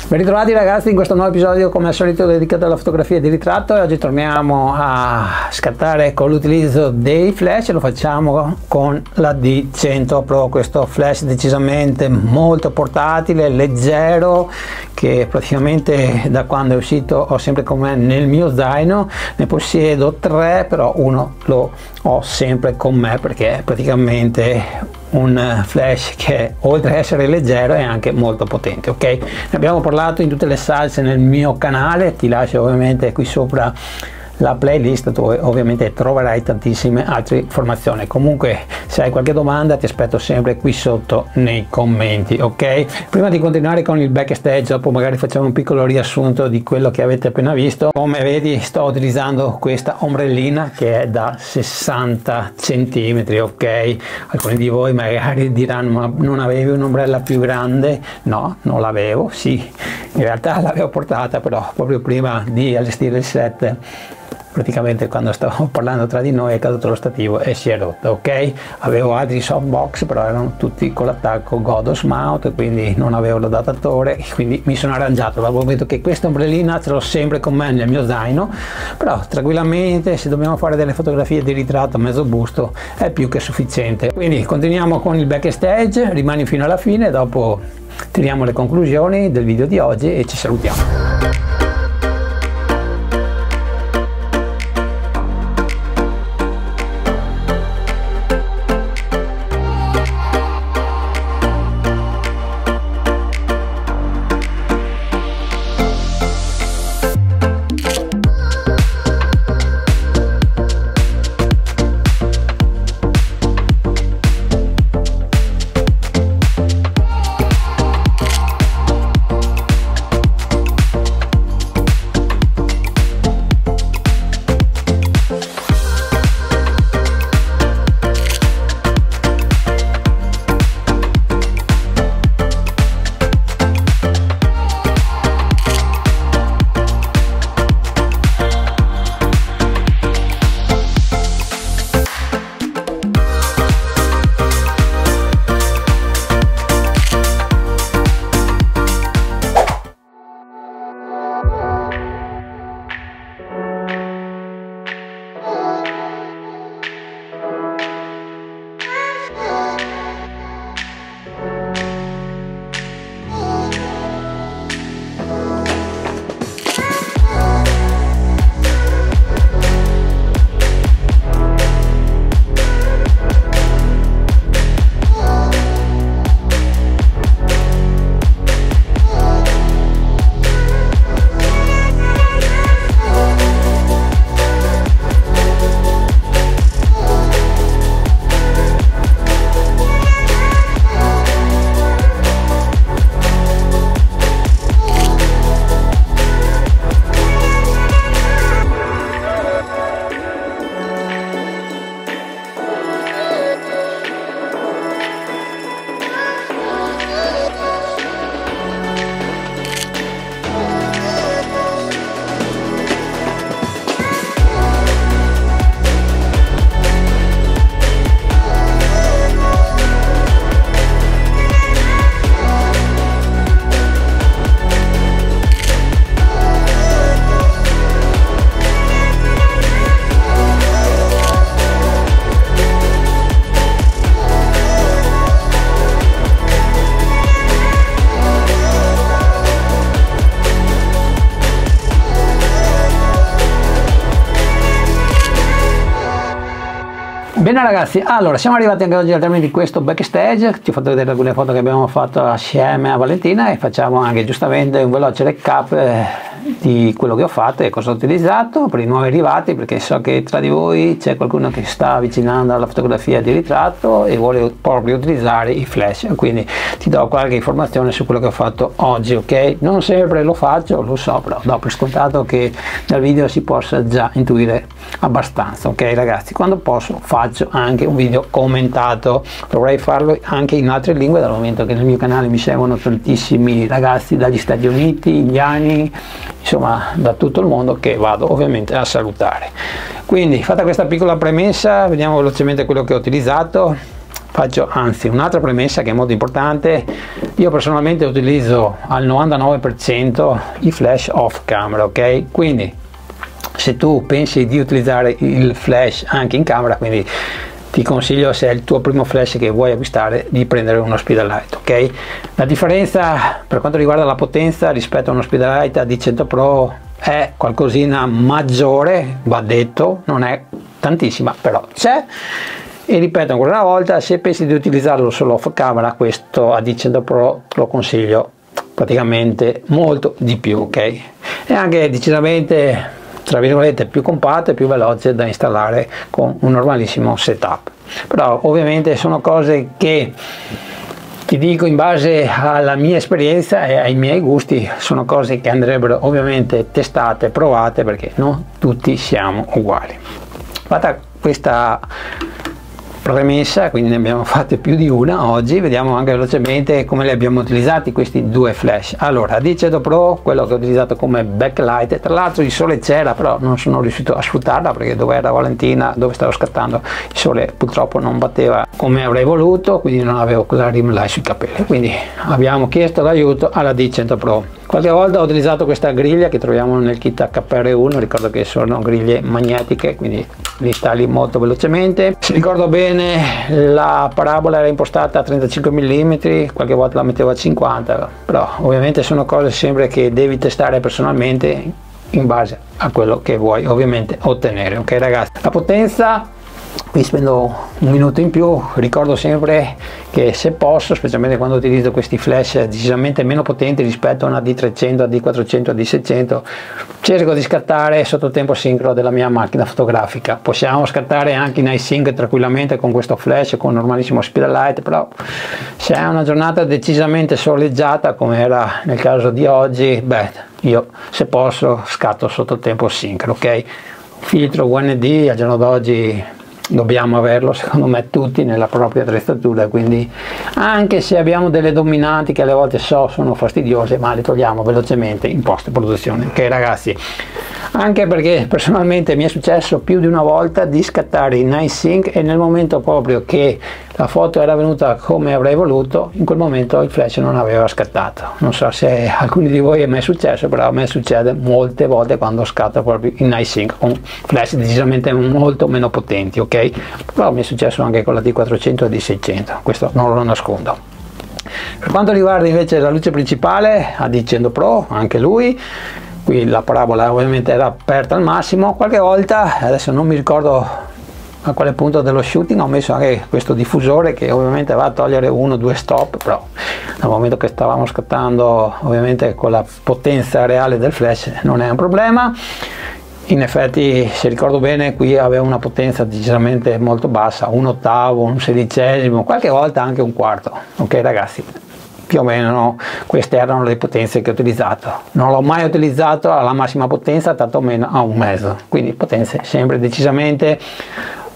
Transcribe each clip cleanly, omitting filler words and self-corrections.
Ben ritrovati ragazzi in questo nuovo episodio, come al solito dedicato alla fotografia di ritratto, e oggi torniamo a scattare con l'utilizzo dei flash. Lo facciamo con la D100 Pro, questo flash decisamente molto portatile, leggero, che praticamente da quando è uscito ho sempre con me nel mio zaino. Ne possiedo tre, però uno lo ho sempre con me perché è praticamente un flash che oltre ad essere leggero è anche molto potente. Ok, ne abbiamo parlato in tutte le salse nel mio canale, ti lascio ovviamente qui sopra la playlist dove ovviamente troverai tantissime altre informazioni. Comunque se hai qualche domanda ti aspetto sempre qui sotto nei commenti. Ok, prima di continuare con il backstage, dopo magari facciamo un piccolo riassunto di quello che avete appena visto. Come vedi sto utilizzando questa ombrellina che è da 60 centimetri. Ok, alcuni di voi magari diranno: ma non avevi un'ombrella più grande? No, non l'avevo. Sì, in realtà l'avevo portata, però proprio prima di allestire il set, praticamente quando stavo parlando tra di noi, è caduto lo stativo e si è rotto. Ok, avevo altri softbox, però erano tutti con l'attacco Godos Mount, quindi non avevo l'adattatore, quindi mi sono arrangiato. Avevo detto che questa ombrellina ce l'ho sempre con me nel mio zaino, però tranquillamente se dobbiamo fare delle fotografie di ritratto a mezzo busto è più che sufficiente. Quindi continuiamo con il backstage, rimani fino alla fine, dopo tiriamo le conclusioni del video di oggi e ci salutiamo. Bene ragazzi, allora siamo arrivati anche oggi al termine di questo backstage. Ti ho fatto vedere alcune foto che abbiamo fatto assieme a Valentina e facciamo anche giustamente un veloce recap di quello che ho fatto e cosa ho utilizzato per i nuovi arrivati, perché so che tra di voi c'è qualcuno che sta avvicinando alla fotografia di ritratto e vuole proprio utilizzare i flash, quindi ti do qualche informazione su quello che ho fatto oggi. Ok, non sempre lo faccio, lo so, però do per scontato che dal video si possa già intuire abbastanza. Ok ragazzi, quando posso faccio anche un video commentato, dovrei farlo anche in altre lingue dal momento che nel mio canale mi seguono tantissimi ragazzi dagli Stati Uniti, indiani, insomma da tutto il mondo, che vado ovviamente a salutare. Quindi fatta questa piccola premessa, vediamo velocemente quello che ho utilizzato. faccio anzi un'altra premessa che è molto importante. Io personalmente utilizzo al 99% i flash off camera, ok? Quindi se tu pensi di utilizzare il flash anche in camera, quindi ti consiglio, se è il tuo primo flash che vuoi acquistare, di prendere uno Speedlight, ok? La differenza per quanto riguarda la potenza rispetto a uno Speedlight A-D100 Pro è qualcosina maggiore, va detto, non è tantissima, però c'è. E ripeto ancora una volta, se pensi di utilizzarlo solo off camera, questo A-D100 Pro lo consiglio praticamente molto di più, ok? E anche decisamente, tra virgolette, più compatto e più veloce da installare con un normalissimo setup. Però ovviamente sono cose che ti dico in base alla mia esperienza e ai miei gusti, sono cose che andrebbero ovviamente testate, provate, perché non tutti siamo uguali. Fatta questa premessa, quindi ne abbiamo fatte più di una oggi, vediamo anche velocemente come li abbiamo utilizzati questi due flash. Allora, A-D100 Pro, quello che ho utilizzato come backlight, tra l'altro il sole c'era, però non sono riuscito a sfruttarla perché dove era Valentina, dove stavo scattando, il sole purtroppo non batteva come avrei voluto, quindi non avevo quella rim light sui capelli, quindi abbiamo chiesto l'aiuto alla A-D100 Pro. Qualche volta ho utilizzato questa griglia che troviamo nel kit HPR1, ricordo che sono griglie magnetiche, quindi li installi molto velocemente. Se ricordo bene, la parabola era impostata a 35 mm, qualche volta la mettevo a 50, però ovviamente sono cose sempre che devi testare personalmente in base a quello che vuoi ovviamente ottenere, ok ragazzi? La potenza, qui spendo un minuto in più, ricordo sempre che se posso, specialmente quando utilizzo questi flash decisamente meno potenti rispetto a una D300, a D400, a D600, cerco di scattare sotto tempo sincro della mia macchina fotografica. Possiamo scattare anche in iSync tranquillamente con questo flash, con normalissimo Speedlight, però se è una giornata decisamente soleggiata come era nel caso di oggi, beh, io se posso scatto sotto tempo sincro, ok? Filtro UND al giorno d'oggi dobbiamo averlo, secondo me, tutti nella propria attrezzatura, quindi anche se abbiamo delle dominanti che alle volte sono fastidiose, ma le togliamo velocemente in post produzione, ok ragazzi? Anche perché personalmente mi è successo più di una volta di scattare in iSync e nel momento proprio che la foto era venuta come avrei voluto, in quel momento il flash non aveva scattato. Non so se a alcuni di voi è mai successo, però a me succede molte volte quando scatto proprio in iSync con flash decisamente molto meno potenti, ok? Però mi è successo anche con la D400 e D600, questo non lo nascondo. Per quanto riguarda invece la luce principale, A-D100 Pro, anche lui, qui la parabola ovviamente era aperta al massimo. Qualche volta, adesso non mi ricordo a quale punto dello shooting, ho messo anche questo diffusore che ovviamente va a togliere 1-2 stop, però dal momento che stavamo scattando ovviamente con la potenza reale del flash non è un problema. In effetti, se ricordo bene, qui aveva una potenza decisamente molto bassa, un ottavo, un sedicesimo, qualche volta anche un quarto, ok ragazzi? Più o meno queste erano le potenze che ho utilizzato. Non l'ho mai utilizzato alla massima potenza, tanto meno a un mezzo, quindi potenze sempre decisamente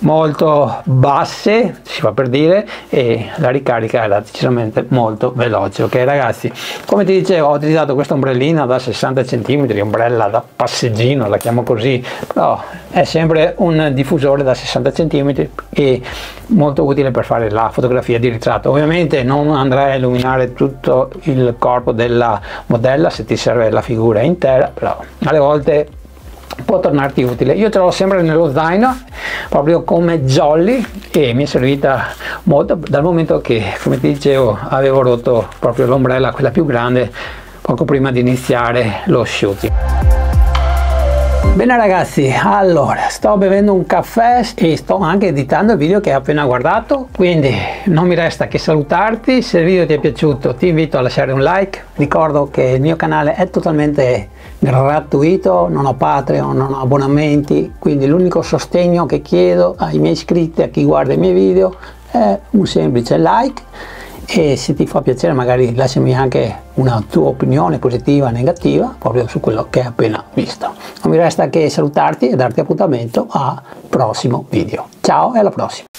molto basse, si fa per dire, e la ricarica era decisamente molto veloce, ok ragazzi? Come ti dicevo, ho utilizzato questa ombrellina da 60 cm, ombrella da passeggino, la chiamo così, però è sempre un diffusore da 60 cm e molto utile per fare la fotografia di ritratto. Ovviamente non andrai a illuminare tutto il corpo della modella se ti serve la figura intera, però alle volte può tornarti utile. Io ce l'ho sempre nello zaino proprio come jolly e mi è servita molto dal momento che, come ti dicevo, avevo rotto proprio l'ombrella, quella più grande, poco prima di iniziare lo shooting. Bene ragazzi, allora sto bevendo un caffè e sto anche editando il video che hai appena guardato, quindi non mi resta che salutarti. Se il video ti è piaciuto ti invito a lasciare un like, ricordo che il mio canale è totalmente gratuito, non ho Patreon, non ho abbonamenti, quindi l'unico sostegno che chiedo ai miei iscritti, a chi guarda i miei video, è un semplice like. E se ti fa piacere magari lasciami anche una tua opinione positiva o negativa proprio su quello che hai appena visto. Non mi resta che salutarti e darti appuntamento al prossimo video. Ciao e alla prossima!